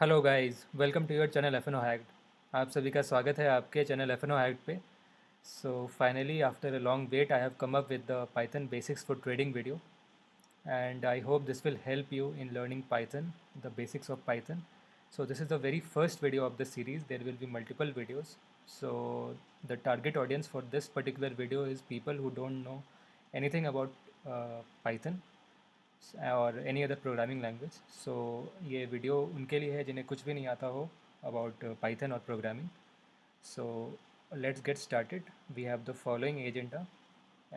Hello guys, welcome to your channel F N O hacked. आप सभी का स्वागत है आपके channel F N O hacked पे। So finally after a long wait I have come up with the Python basics for trading video, and I hope this will help you in learning Python, the basics of Python. So this is the very first video of the series. There will be multiple videos. So the target audience for this particular video is people who don't know anything about Python और any other programming language. सो ये video उनके लिए है जिन्हें कुछ भी नहीं आता हो अबाउट पाइथन और programming. So let's get started. We have the following agenda,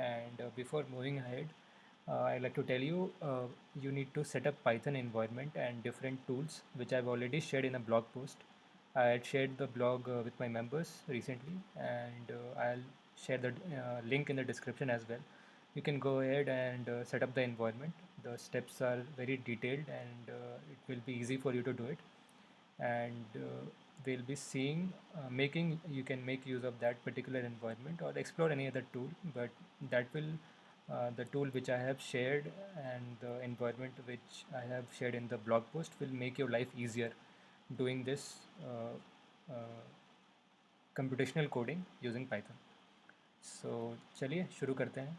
and before moving ahead, I'd like to tell you you need to set up Python environment and different tools, which I've already shared in a blog post. I had shared the blog with my members recently, and I'll share the link in the description as well. You can go ahead and set up the environment. The steps are very detailed, and it will be easy for you to do it. And we'll be seeing making you can make use of that particular environment or explore any other tool, but that will the tool which I have shared and the environment which I have shared in the blog post will make your life easier doing this uh, computational coding using Python. सो चलिए शुरू करते हैं।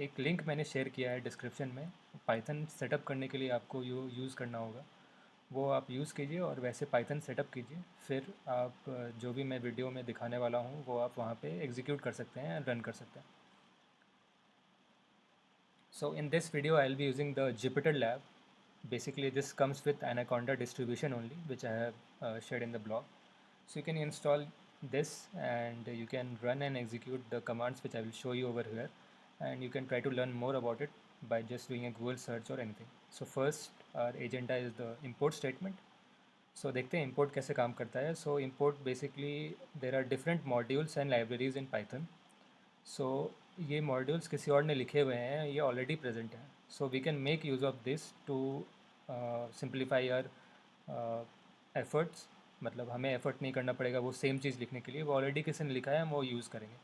एक link मैंने share किया है description में। Python setup करने के लिए आपको यूज़ करना होगा, वो आप यूज़ कीजिए और वैसे पाइथन सेटअप कीजिए। फिर आप जो भी मैं वीडियो में दिखाने वाला हूँ वो आप वहाँ पे एग्जीक्यूट कर सकते हैं, रन कर सकते हैं। So in this video I'll be using the Jupyter Lab. Basically this comes with Anaconda distribution only, which I have shared in the blog. So you can install this and you can run and execute the commands which I will show you over here, and you can try to learn more about it by just doing a Google search or anything. So first our agenda is the import statement. So देखते हैं import कैसे काम करता है। So import basically there are different modules and libraries in Python. सो ये modules किसी और ने लिखे हुए हैं, ये ऑलरेडी प्रेजेंट हैं। So we can make use of this to simplify our efforts. मतलब हमें एफर्ट नहीं करना पड़ेगा वो सेम चीज़ लिखने के लिए, वो ऑलरेडी किसी ने लिखा है, हम वो यूज़ करेंगे।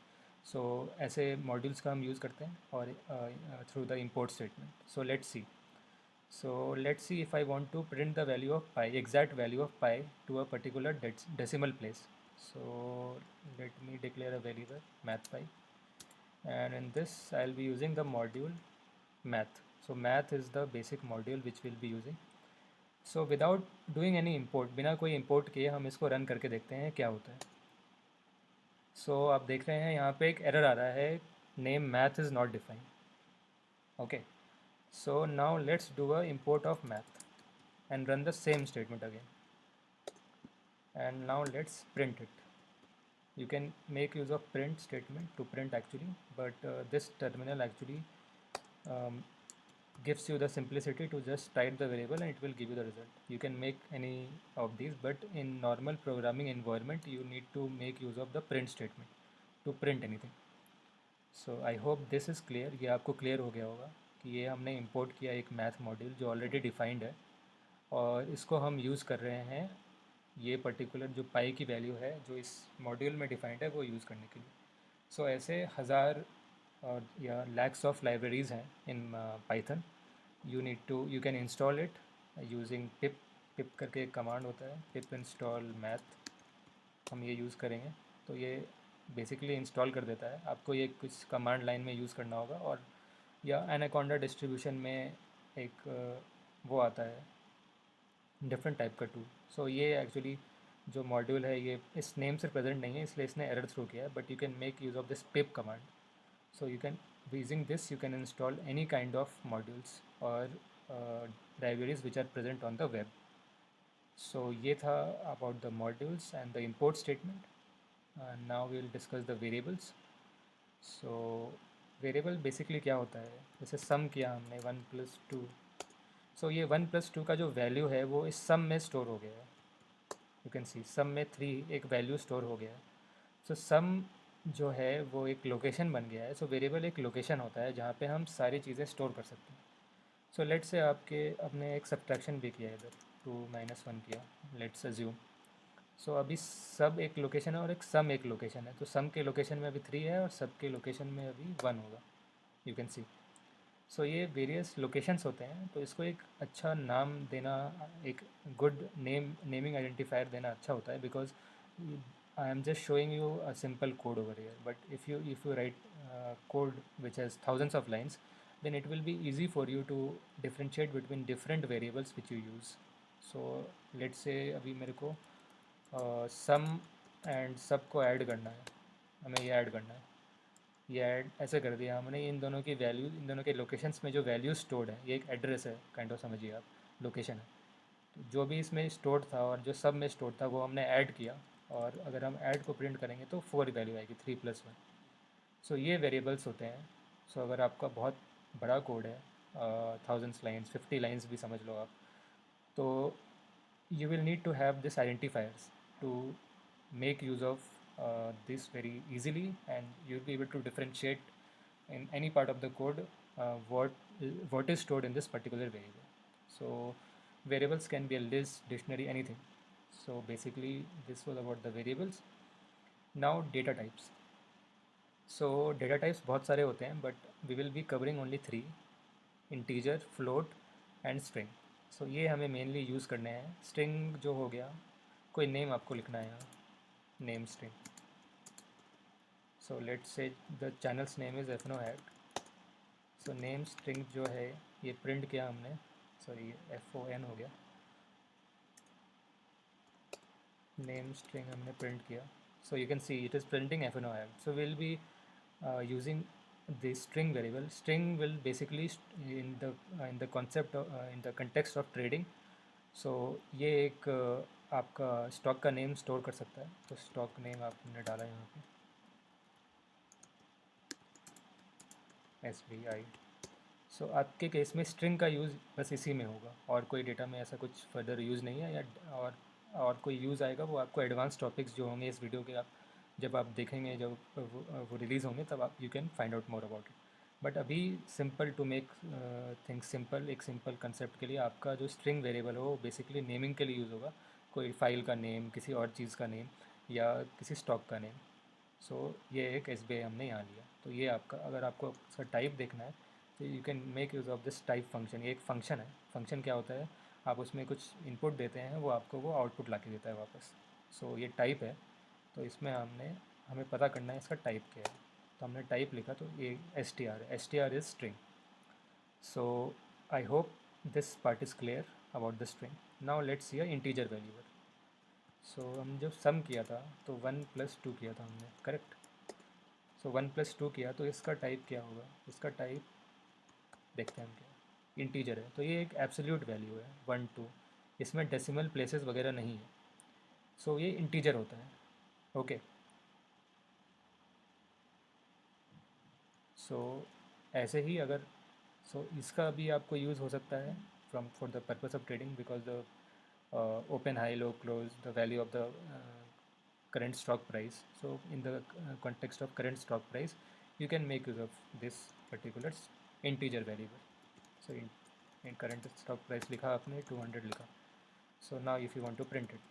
सो ऐसे मॉड्यूल्स का हम यूज़ करते हैं और through the import statement. So let's see. So let's see if I want to print the value of pi, exact value of pi to a particular decimal place. So let me declare a variable math_pi, and in this I'll be using the module math. So math is the basic module which we'll be using. So without doing any import, बिना कोई import किए हम इसको run करके देखते हैं क्या होता है। So आप देख रहे हैं यहाँ पे एक एरर आ रहा है, name math is not defined. Okay, so now let's do a import of math and run the same statement again, and now let's print it. You can make use of print statement to print actually, but this terminal actually um, gives you the simplicity to just type the variable and it will give you the result. You can make any of these, but in normal programming environment you need to make use of the print statement to print anything. So I hope this is clear. ये आपको clear हो गया होगा कि ये हमने import किया एक math module जो already defined है, और इसको हम यूज़ कर रहे हैं ये पर्टिकुलर जो पाई की वैल्यू है जो इस मॉड्यूल में डिफाइंड है वो यूज़ करने के लिए। सो ऐसे हज़ार और या लैक्स ऑफ लाइब्रेरीज़ हैं in Python. You can install it using pip. Pip करके एक कमांड होता है, पिप इंस्टॉल मैथ, हम ये यूज़ करेंगे। तो ये बेसिकली इंस्टॉल कर देता है। आपको ये कुछ कमांड लाइन में यूज़ करना होगा, और या एनाकोंडा डिस्ट्रीब्यूशन में एक वो आता है डिफरेंट टाइप का टूल। सो ये एक्चुअली जो मॉड्यूल है ये इस नेम से प्रेजेंट नहीं है, इसलिए इसने एरर थ्रो किया है, but you can make use of this pip command. So you can using this you can install any kind of modules और libraries which are present on the web. So ये था about the modules and the import statement. Now we will discuss the variables. So variable basically क्या होता है, जैसे सम किया हमने 1+2। सो ये 1+2 का जो वैल्यू है वो इस सम में स्टोर हो गया है। यू कैन सी सम में 3 एक वैल्यू स्टोर हो गया है। सो सम जो है वो एक लोकेशन बन गया है। सो वेरिएबल एक लोकेशन होता है जहाँ पे हम सारी चीज़ें स्टोर कर सकते हैं। सो लेट्स से आपके अपने एक सब्ट्रैक्शन भी किया है, इधर 2 - 1 किया, लेट्स अज्यूम। सो अभी सब एक लोकेशन है और एक सम एक लोकेशन है। तो सम के लोकेशन में अभी 3 है और सब के लोकेशन में अभी 1 होगा, यू कैन सी। सो ये वेरियस लोकेशंस होते हैं, तो इसको एक अच्छा नाम देना, एक गुड नेमिंग आइडेंटिफायर देना अच्छा होता है, because I am just showing you a simple code over here, but if you write code which has thousands of lines, then it will be easy for you to differentiate between different variables which you use. So let's say अभी मेरे को सम and सब को add करना है, हमें ये add करना है, ये ऐड ऐसे कर दिया हमने। इन दोनों की वैल्यू, इन दोनों के लोकेशंस में जो वैल्यू स्टोर्ड है, ये एक एड्रेस है, काइंड ऑफ समझिए आप, लोकेशन है। तो जो भी इसमें स्टोर्ड था और जो सब में स्टोर्ड था वो हमने ऐड किया, और अगर हम ऐड को प्रिंट करेंगे तो 4 वैल्यू आएगी, 3+1। सो ये वेरिएबल्स होते हैं। सो अगर आपका बहुत बड़ा कोड है, थाउजेंड्स लाइन्स, 50 लाइन्स भी समझ लो आप, तो you will need to have this identifiers to make use of this very easily, and you'll be able to differentiate in any part of the code what is stored in this particular variable. So variables can be a list, dictionary, anything. So basically this was about the variables. Now data types. So data types बहुत सारे होते हैं, but we will be covering only 3: integer, float and string. So ये हमें mainly use करने हैं। String जो हो गया, कोई नेम आपको लिखना है यहाँ, name string. So let's say the channel's name is FNO hack. So name string जो है ये प्रिंट किया हमने, सॉरी FON हो गया, नेम स्ट्रिंग हमने प्रिंट किया। So you can see it is printing FNO hack. So will be using the string variable. String will basically in the concept of in the context of trading. So ये एक आपका stock का name store कर सकता है। तो stock name आपने डाला यहाँ पे SBI। सो आपके केस में स्ट्रिंग का यूज़ बस इसी में होगा, और कोई डेटा में ऐसा कुछ फर्दर यूज़ नहीं है, या और कोई यूज़ आएगा वो आपको एडवांस टॉपिक्स जो होंगे इस वीडियो के, आप जब आप देखेंगे, जब वो रिलीज़ होंगे, तब आप you can find out more about it. But अभी simple to make things simple, एक सिंपल कंसेप्ट के लिए आपका जो स्ट्रिंग वेरिएबल हो वो बेसिकली नेमिंग के लिए यूज़ होगा। कोई फाइल का नेम, किसी और चीज़ का नेम, या किसी स्टॉक का नेम। सो ये एक SBI हमने यहाँ लिया। तो ये आपका, अगर आपको उसका टाइप देखना है तो you can make use of this type function. ये एक फ़ंक्शन है। फंक्शन क्या होता है, आप उसमें कुछ इनपुट देते हैं, वो आपको वो आउटपुट ला के देता है वापस। सो ये टाइप है। तो इसमें हमें पता करना है इसका टाइप क्या है। तो हमने टाइप लिखा, तो ये STR है। STR is string. So I hope this part is clear about the string. Now let's see a integer value. So हम जब सम किया था तो 1+2 किया था हमने, करेक्ट। सो 1+2 किया, तो इसका टाइप क्या होगा, इसका टाइप देखते हैं हम क्या। इंटीजर है तो ये एक एब्सोल्यूट वैल्यू है, 1 2, इसमें डेसिमल प्लेसेस वगैरह नहीं है। सो ये इंटीजर होता है। ओके। सो ऐसे ही अगर, इसका भी आपको यूज़ हो सकता है from for the purpose of trading, because the open, high, low, close, the value of the current stock price. So in the context of current stock price, you can make use of this particular integer variable. So in current stock price लिखा आपने 200 लिखा। So now if you want to print it,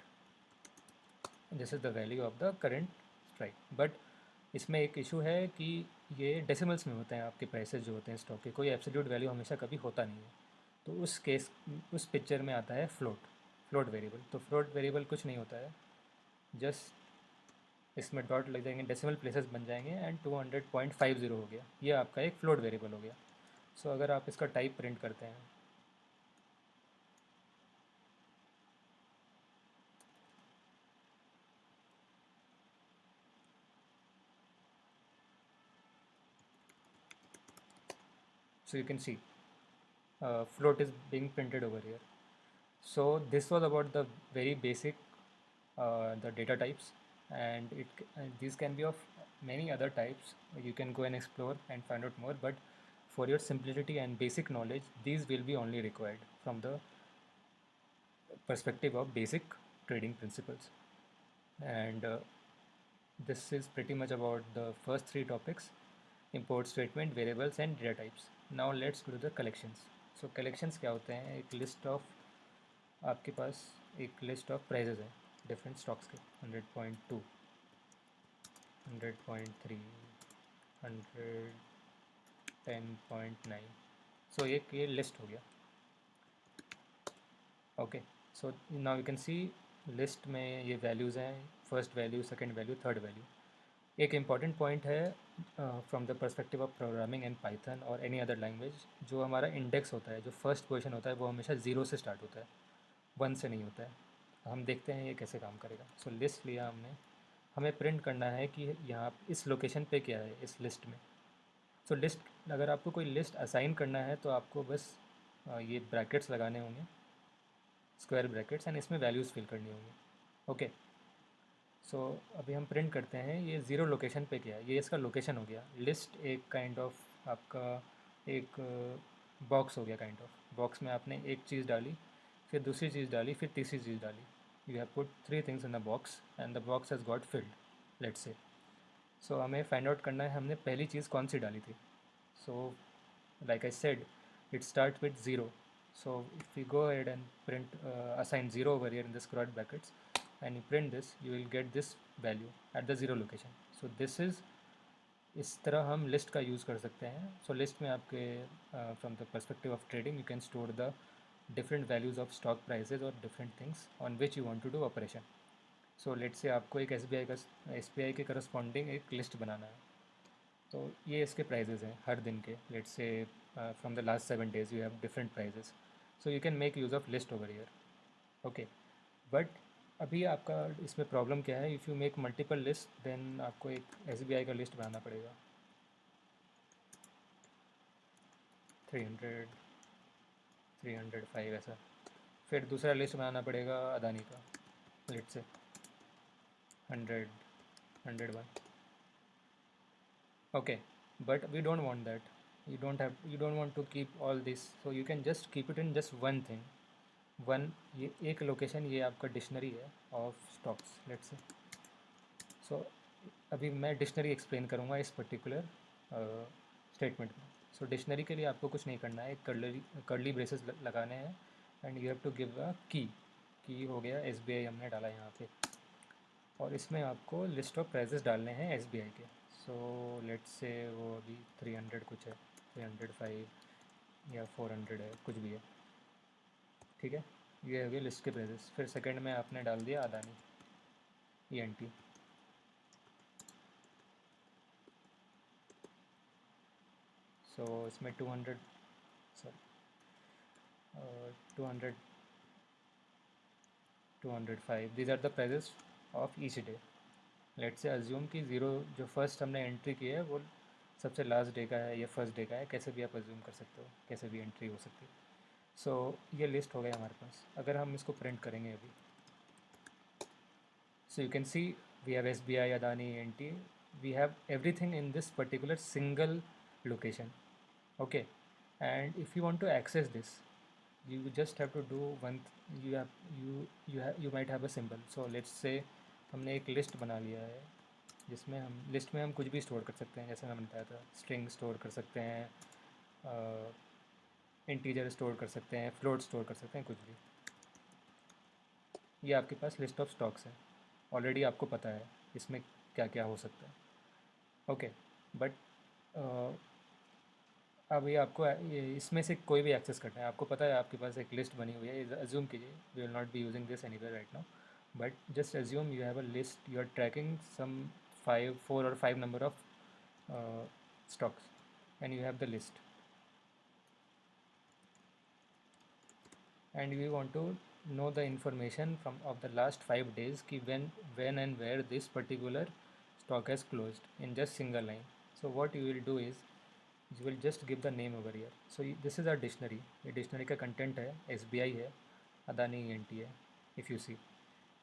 this is the value of the current strike. But इसमें एक issue है कि ये decimals में होते हैं आपके प्राइसेस जो होते हैं स्टॉक के, कोई एब्सोल्यूट वैल्यू हमेशा कभी होता नहीं है। तो उस पिक्चर में आता है फ्लोट वेरिएबल। तो फ्लोट वेरिएबल कुछ नहीं होता है, जस्ट इसमें डॉट लग जाएंगे, डेसिमल प्लेसेस बन जाएंगे, एंड 200.50 हो गया। ये आपका एक फ्लोट वेरिएबल हो गया। सो अगर आप इसका टाइप प्रिंट करते हैं, so you can see float is being printed over here. So this was about the very basic the data types, and these can be of many other types. You can go and explore and find out more, but for your simplicity and basic knowledge, these will be only required from the perspective of basic trading principles. And this is pretty much about the first three topics: import statement, variables and data types. Now let's go to the collections. So collections क्या होते हैं, एक list of, आपके पास एक list of prizes है different stocks के, 100.2, 100.3, 110.9, सो ये list हो गया। Okay, so now you can C list में ये वैल्यूज़ हैं, first value, second value, third value. एक इम्पॉर्टेंट पॉइंट है from the perspective of programming in Python और एनी अदर लैंग्वेज, जो हमारा इंडेक्स होता है, जो फर्स्ट पोजीशन होता है, वो हमेशा ज़ीरो से स्टार्ट होता है, वन से नहीं होता है। हम देखते हैं ये कैसे काम करेगा। सो लिस्ट लिया हमने, हमें प्रिंट करना है कि यहाँ इस लोकेशन पे क्या है इस लिस्ट में। सो लिस्ट, अगर आपको कोई लिस्ट असाइन करना है तो आपको बस ये ब्रैकेट्स लगाने होंगे, स्क्वायर ब्रैकेट्स, एंड इसमें वैल्यूज़ फिल करनी होंगी। ओके, सो अभी हम प्रिंट करते हैं ये ज़ीरो लोकेशन पे क्या है, ये इसका लोकेशन हो गया। लिस्ट एक काइंड ऑफ आपका एक बॉक्स हो गया, काइंड ऑफ बॉक्स में आपने एक चीज़ डाली, फिर दूसरी चीज़ डाली, फिर तीसरी चीज़ डाली। You have put three things in the box and the box has got filled, let's say. So हमें फाइंड आउट करना है हमने पहली चीज़ कौन सी डाली थी। सो like I said, it starts with 0. So if we go ahead and print assign 0 over here in the square brackets and you print this, you will get this value at the 0 location. So this is, इस तरह हम list का use कर सकते हैं। सो list में आपके from the perspective of trading you can store the different values of stock prices और different things on which you want to do operation. So let say आपको एक एस बी आई के corresponding एक list बनाना है। तो ये इसके prices हैं हर दिन के। Let's say from the last 7 days you have different prices, so you can make use of list over year. Okay, but अभी आपका इसमें प्रॉब्लम क्या है, if you make multiple list then आपको एक एस का लिस्ट बनाना पड़ेगा, 300, 305 ऐसा। फिर दूसरा लिस्ट बनाना पड़ेगा अदानी का, let's say 100, 101। Okay, but we don't want that. You don't want to keep all this, so you can just keep it in just one thing, one, ये एक लोकेशन, ये आपका डिक्शनरी है ऑफ स्टॉक्स, लेट्स से। सो अभी मैं dictionary explain करूँगा इस particular statement में। सो डिक्शनरी के लिए आपको कुछ नहीं करना है, एक कर्ली ब्रेसेस लगाने हैं and you have to give a key हो गया SBI हमने डाला यहाँ पे, और इसमें आपको लिस्ट ऑफ प्राइजेस डालने हैं SBI के। सो लेट्स से वो अभी 300 कुछ है, 305 या 400 है, कुछ भी है, ठीक है। ये हो गया लिस्ट के प्राइजेस। फिर सेकंड में आपने डाल दिया अदानी ENT। सो इसमें 200, sorry 200, 205, these are the prices of each day. Let say assume कि ज़ीरो जो फर्स्ट हमने एंट्री की है वो सबसे लास्ट डे का है या फर्स्ट डे का है, कैसे भी आप अज्यूम कर सकते हो, कैसे भी एंट्री हो सकती है। सो ये लिस्ट हो गया हमारे पास। अगर हम इसको प्रिंट करेंगे अभी, so you can see we have SBI, Adani, ENT, we have everything in this particular single location. Okay, and if you want to access this, you just have to do one, you might have a symbol. So let's say हमने एक list बना लिया है जिसमें हम list में हम कुछ भी स्टोर कर सकते हैं, जैसे मैंने बताया था, स्ट्रिंग स्टोर कर सकते हैं, इंटीजर स्टोर कर सकते हैं, फ्लोट स्टोर कर सकते हैं, कुछ भी। ये आपके पास लिस्ट ऑफ स्टॉक्स है, ऑलरेडी आपको पता है इसमें क्या क्या हो सकता है। ओके, बट अब ये आपको ये इसमें से कोई भी एक्सेस करना है, आपको पता है आपके पास एक लिस्ट बनी हुई है, अज्यूम कीजिए, we will not be using this anywhere right now, but just assume you have a list, you are tracking some 4 or 5 number of stocks and you have the list and we want to know the information from of the last 5 days ki when and where this particular stock has closed in just single line. So what you will do is you will just give the name over here. So this is our dictionary, ये dictionary का content है, SBI है, Adani ENT है, if you see,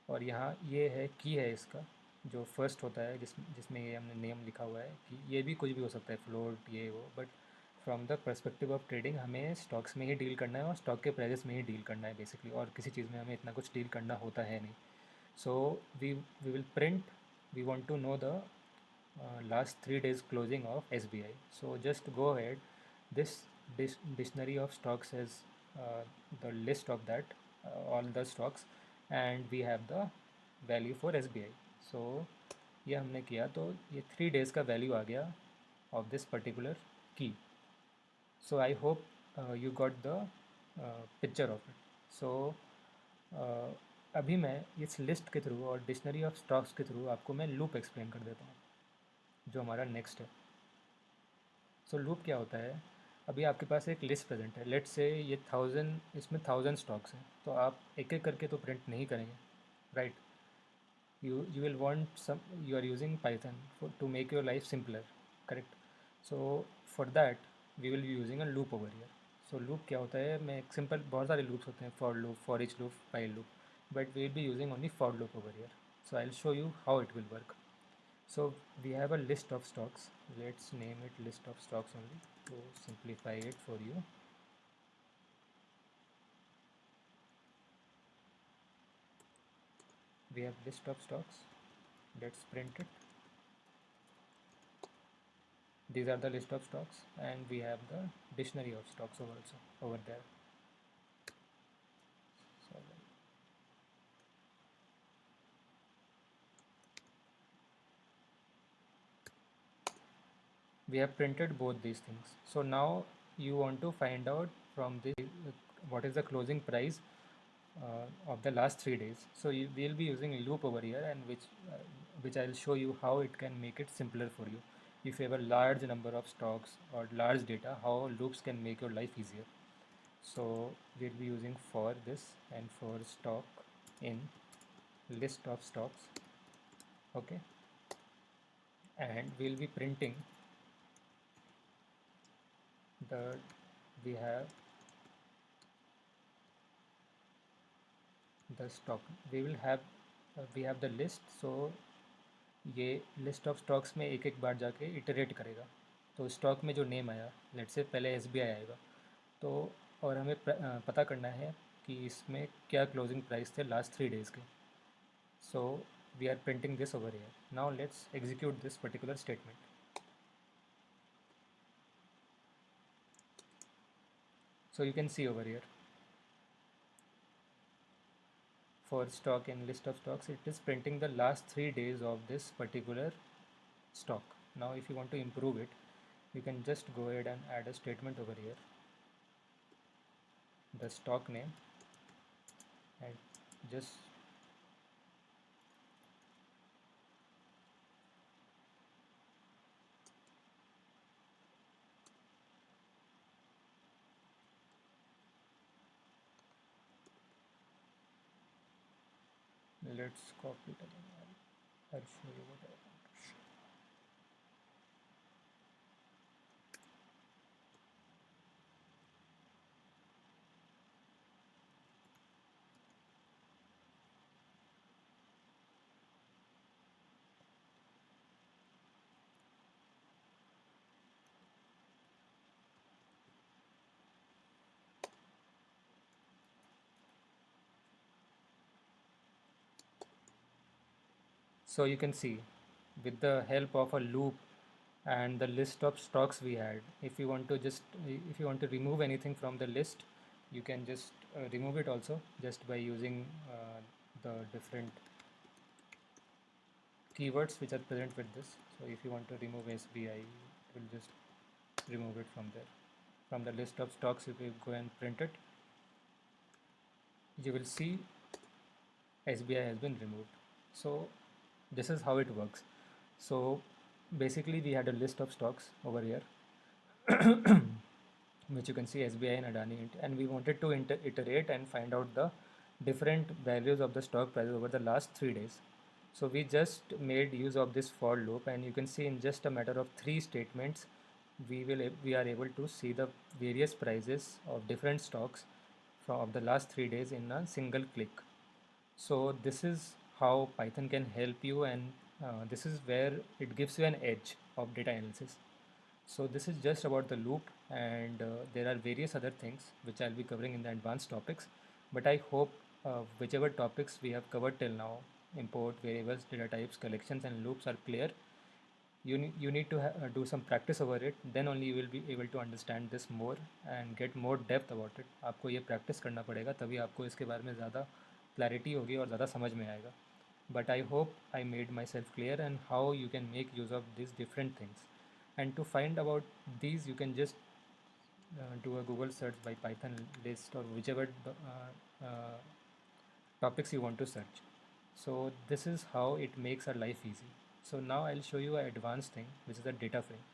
और यहाँ ये है की है इसका जो फर्स्ट होता है, जिसमें ये हमने नेम लिखा हुआ है कि ये भी कुछ भी हो सकता है, फ्लोट ये वो, but from the perspective of trading हमें स्टॉक्स में ही डील करना है और स्टॉक के प्राइजेस में ही डील करना है बेसिकली, और किसी चीज़ में हमें इतना कुछ डील करना होता है नहीं। So we will print, we want to know the last 3 days closing of SBI. So just go ahead, this dictionary of stocks has the list of that all the stocks and we have the value for SBI. So ये हमने किया तो ये 3 days का value आ गया of this particular key. So I hope you got the picture of it. So अभी मैं इस लिस्ट के थ्रू और डिक्शनरी ऑफ स्टॉक्स के थ्रू आपको मैं लूप एक्सप्लेन कर देता हूँ, जो हमारा नेक्स्ट है। सो लूप क्या होता है? अभी आपके पास एक लिस्ट प्रेजेंट है, लेट्स से ये 1000, इसमें 1000 स्टॉक्स हैं, तो आप एक एक करके तो प्रिंट नहीं करेंगे, right? You will want some, you are using Python to make your life simpler, correct? So for that we will be using a loop over here. So loop क्या होता है? मैं एक सिंपल, बहुत सारे loops होते हैं, for loop, for each loop, while loop, but we will be using only for loop over here. So I'll show you how it will work. So we have a list of stocks, let's name it list of stocks only to simplify it for you. We have list of stocks, let's print it. These are the list of stocks, and we have the dictionary of stocks also over there. So we have printed both these things. So now you want to find out from this what is the closing price of the last 3 days. So we'll be using a loop over here, and which I'll show you how it can make it simpler for you. If you have a large number of stocks or large data, how loops can make your life easier. So we'll be using for this and for stock in list of stocks, okay, and we'll be printing the, we have the stock, we will have we have the list. So ये list of stocks में एक एक बार जाके iterate करेगा। तो stock में जो name आया, लेट्स से पहले SBI आएगा, तो और हमें पता करना है कि इसमें क्या क्लोजिंग प्राइस थे लास्ट 3 days के। So we are printing this over here. Now let's execute this particular statement. So you can see over here, for stock and list of stocks, it is printing the last 3 days of this particular stock. Now if you want to improve it, you can just go ahead and add a statement over here, the stock name, and just let's copy it again. I'll show you what I want to show. So you can see, with the help of a loop and the list of stocks we had, if you want to just, if you want to remove anything from the list, you can just remove it also just by using the different keywords which are present with this. So if you want to remove SBI, it will just remove it from there. From the list of stocks, if you go and print it, you will see SBI has been removed. So this is how it works. So basically we had a list of stocks over here which you can see SBI and Adani, and we wanted to iterate and find out the different values of the stock prices over the last 3 days. So we just made use of this for loop, and you can see in just a matter of 3 statements, we are able to see the various prices of different stocks from of the last 3 days in a single click. So this is how Python can help you, and this is where it gives you an edge of data analysis. So this is just about the loop, and there are various other things which I'll be covering in the advanced topics. But I hope whichever topics we have covered till now, import, variables, data types, collections, and loops are clear. You need to do some practice over it, then only you will be able to understand this more and get more depth about it. आपको ये practice करना पड़ेगा, तभी आपको इसके बारे में ज़्यादा clarity होगी और ज़्यादा समझ में आएगा. But I hope I made myself clear and how you can make use of these different things. And to find about these, you can just do a Google search by Python list or whichever topics you want to search. So this is how it makes our life easy. So now I'll show you an advanced thing, which is a data frame.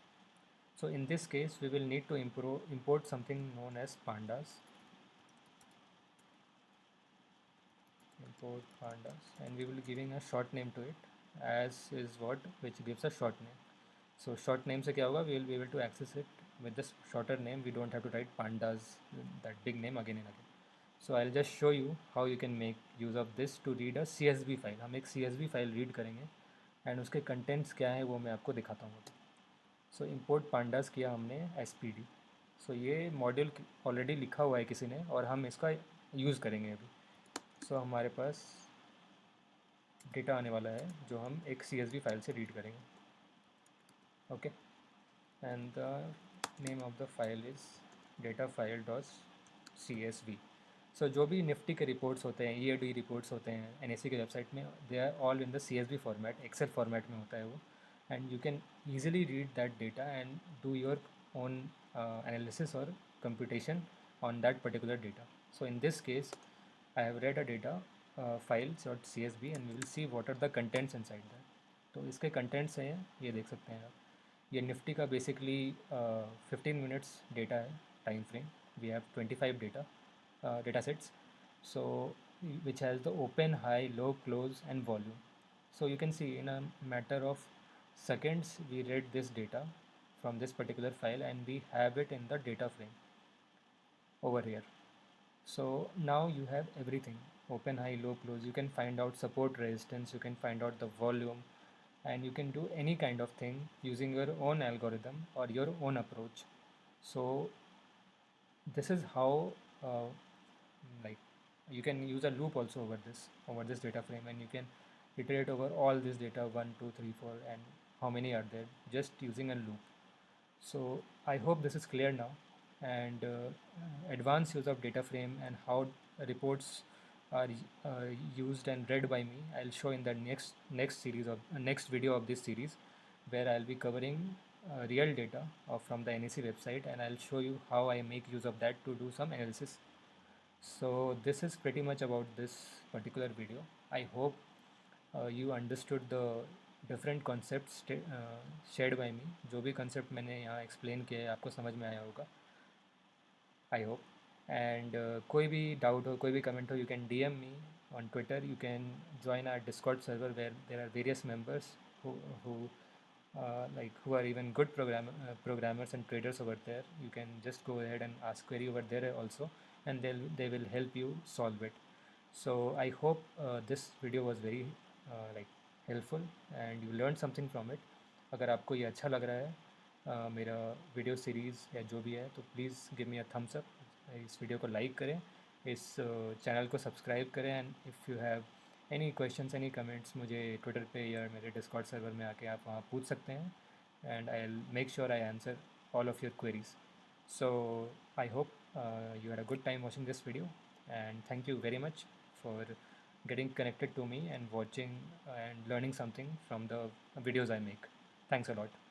So in this case, we will need to import something known as pandas. Import pandas, and we will be giving a short name to it, as is what which gives a short name. So short name से क्या होगा? We will be able to access it with this shorter name. We don't have to write pandas, that big name again and again. So I'll just show you how you can make use of this to read a CSV file. हम एक CSV file read करेंगे and उसके contents क्या है वो मैं आपको दिखाता हूँ. सो इम्पोर्ट पांडास किया हमने SPD. सो ये मॉड्यूल ऑलरेडी लिखा हुआ है किसी ने और हम इसका यूज़ करेंगे अभी. सो हमारे पास डेटा आने वाला है जो हम एक CSV फाइल से रीड करेंगे. Okay, and the name of the file is data file dot CSV. सो जो भी निफ्टी के रिपोर्ट्स होते हैं, EAD रिपोर्ट्स होते हैं NSE के वेबसाइट में, they are all in the CSV format, Excel format में होता है वो. And you can easily read that data and do your own analysis or computation on that particular data. So in this case, I have read a data files.csv and we will see what are the contents inside that. तो इसके contents हैं ये देख सकते हैं आप. ये निफ्टी का बेसिकली 15 मिनट्स डेटा है time frame. We have 25 data sets, so which has the open, high, low, close and volume. So you can see in a matter of seconds we read this data from this particular file and we have it in the data frame over here. So now you have everything: open, high, low, close. You can find out support, resistance, you can find out the volume, and you can do any kind of thing using your own algorithm or your own approach. So this is how like you can use a loop also over this data frame, and you can iterate over all this data 1 2 3 4 and how many are there just using a loop. So I hope this is clear now, and advanced use of data frame and how reports are used and read by me I'll show in the next series of next video of this series, where I'll be covering real data from the NEC website, and I'll show you how I make use of that to do some analysis. So this is pretty much about this particular video. I hope you understood the different concept shared by me. जो भी concept मैंने यहाँ explain किया है आपको समझ में आया होगा, आई होप. एंड कोई भी डाउट हो, कोई भी कमेंट हो, you can DM me on Twitter. You can join our Discord server where there are various members who who are even good programmers and traders over there. You can just go ahead and ask query over there also, and they will help you solve it. So I hope this video was very helpful and you learned something from it. अगर आपको ये अच्छा लग रहा है मेरा video series या जो भी है, तो please give me a thumbs up. इस वीडियो को लाइक करें, इस चैनल को सब्सक्राइब करें, and if you have any questions, any comments, मुझे ट्विटर पे या मेरे डिस्कॉर्ड सर्वर में आके आप वहाँ पूछ सकते हैं, and I will make sure I answer all of your queries. So I hope you had a good time watching this video, and thank you very much for getting connected to me and watching and learning something from the videos I make. Thanks a lot.